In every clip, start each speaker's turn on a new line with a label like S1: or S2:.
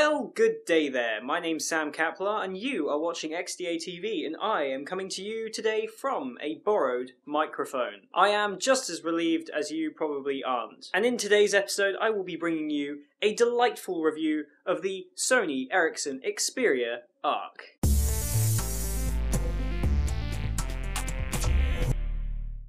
S1: Well, good day there. My name's Sam Kaplar and you are watching XDA TV and I am coming to you today from a borrowed microphone. I am just as relieved as you probably aren't. And in today's episode I will be bringing you a delightful review of the Sony Ericsson XPERIA Arc.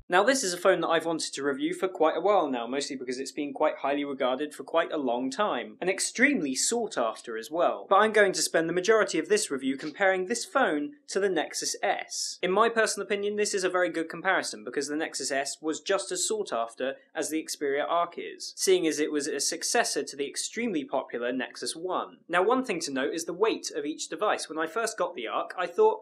S1: Now this is a phone that I've wanted to review for quite a while now, mostly because it's been quite highly regarded for quite a long time, and extremely sought after as well. But I'm going to spend the majority of this review comparing this phone to the Nexus S. In my personal opinion, this is a very good comparison, because the Nexus S was just as sought after as the XPERIA Arc is, seeing as it was a successor to the extremely popular Nexus 1. Now one thing to note is the weight of each device. When I first got the Arc, I thought,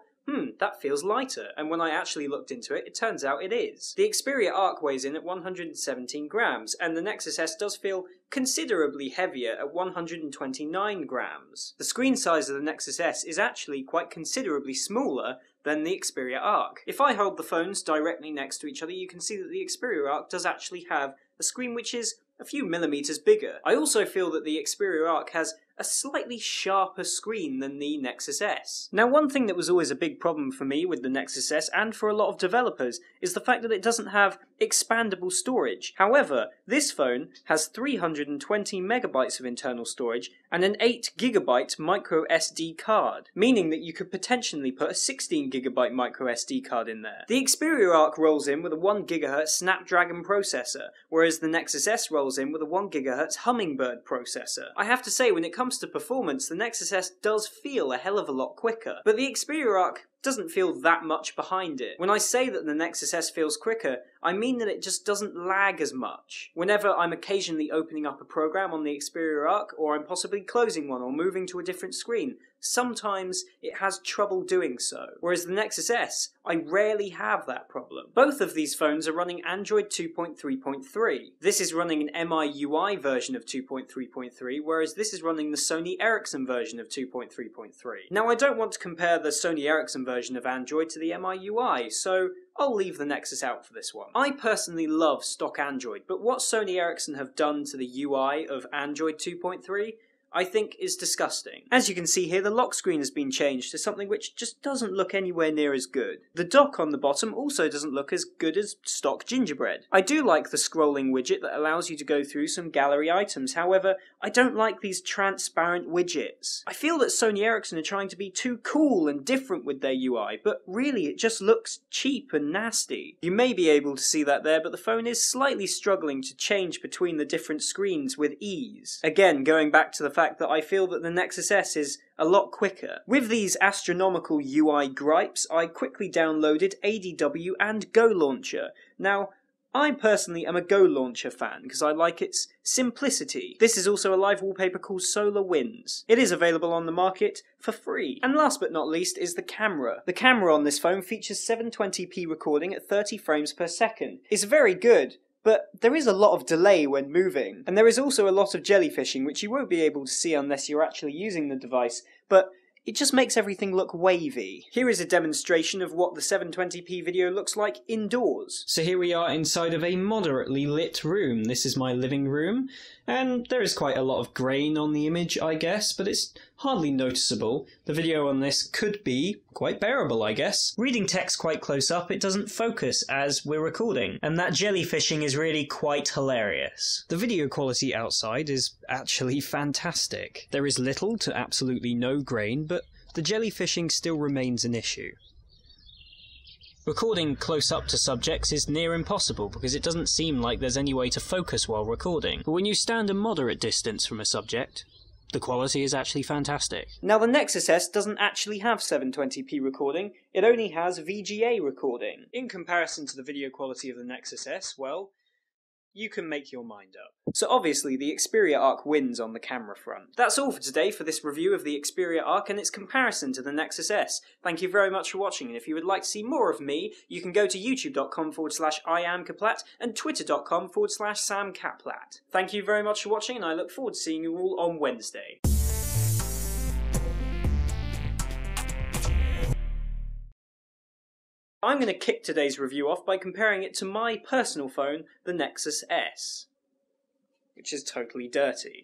S1: that feels lighter, and when I actually looked into it, it turns out it is. The XPERIA Arc weighs in at 117 grams, and the Nexus S does feel considerably heavier at 129 grams. The screen size of the Nexus S is actually quite considerably smaller than the XPERIA Arc. If I hold the phones directly next to each other, you can see that the XPERIA Arc does actually have a screen which is a few millimeters bigger. I also feel that the XPERIA Arc has a slightly sharper screen than the Nexus S. Now one thing that was always a big problem for me with the Nexus S and for a lot of developers is the fact that it doesn't have expandable storage. However, this phone has 320 megabytes of internal storage and an 8 gigabyte micro SD card, meaning that you could potentially put a 16 gigabyte micro SD card in there. The XPERIA Arc rolls in with a 1 GHz Snapdragon processor, whereas the Nexus S rolls in with a 1 GHz Hummingbird processor. I have to say, when it comes to performance, the Nexus S does feel a hell of a lot quicker, but the XPERIA Arc doesn't feel that much behind it. When I say that the Nexus S feels quicker, I mean that it just doesn't lag as much. Whenever I'm occasionally opening up a program on the XPERIA Arc, or I'm possibly closing one or moving to a different screen, sometimes it has trouble doing so. Whereas the Nexus S, I rarely have that problem. Both of these phones are running Android 2.3.3. This is running an MIUI version of 2.3.3, whereas this is running the Sony Ericsson version of 2.3.3. Now I don't want to compare the Sony Ericsson version of Android to the MIUI, so I'll leave the Nexus out for this one. I personally love stock Android, but what Sony Ericsson have done to the UI of Android 2.3 I think is disgusting. As you can see here, the lock screen has been changed to something which just doesn't look anywhere near as good. The dock on the bottom also doesn't look as good as stock gingerbread. I do like the scrolling widget that allows you to go through some gallery items, however, I don't like these transparent widgets. I feel that Sony Ericsson are trying to be too cool and different with their UI, but really it just looks cheap and nasty. You may be able to see that there, but the phone is slightly struggling to change between the different screens with ease. Again, going back to the fact that I feel that the Nexus S is a lot quicker. With these astronomical UI gripes, I quickly downloaded ADW and Go Launcher. Now, I personally am a Go Launcher fan because I like its simplicity. This is also a live wallpaper called Solar Winds. It is available on the market for free. And last but not least is the camera. The camera on this phone features 720p recording at 30 frames per second. It's very good, but there is a lot of delay when moving, and there is also a lot of jellyfishing which you won't be able to see unless you're actually using the device, but it just makes everything look wavy. Here is a demonstration of what the 720p video looks like indoors. So here we are inside of a moderately lit room. This is my living room, and there is quite a lot of grain on the image, I guess, but it's hardly noticeable. The video on this could be quite bearable, I guess. Reading text quite close up, it doesn't focus as we're recording, and that jellyfishing is really quite hilarious. The video quality outside is actually fantastic. There is little to absolutely no grain, but the jellyfishing still remains an issue. Recording close up to subjects is near impossible because it doesn't seem like there's any way to focus while recording, but when you stand a moderate distance from a subject, the quality is actually fantastic. Now the Nexus S doesn't actually have 720p recording, it only has VGA recording. In comparison to the video quality of the Nexus S, well, you can make your mind up. So obviously the XPERIA Arc wins on the camera front. That's all for today for this review of the XPERIA Arc and its comparison to the Nexus S. Thank you very much for watching, and if you would like to see more of me, you can go to youtube.com/IamKaplat and twitter.com/SamKaplat. Thank you very much for watching, and I look forward to seeing you all on Wednesday. I'm going to kick today's review off by comparing it to my personal phone, the Nexus S, which is totally dirty.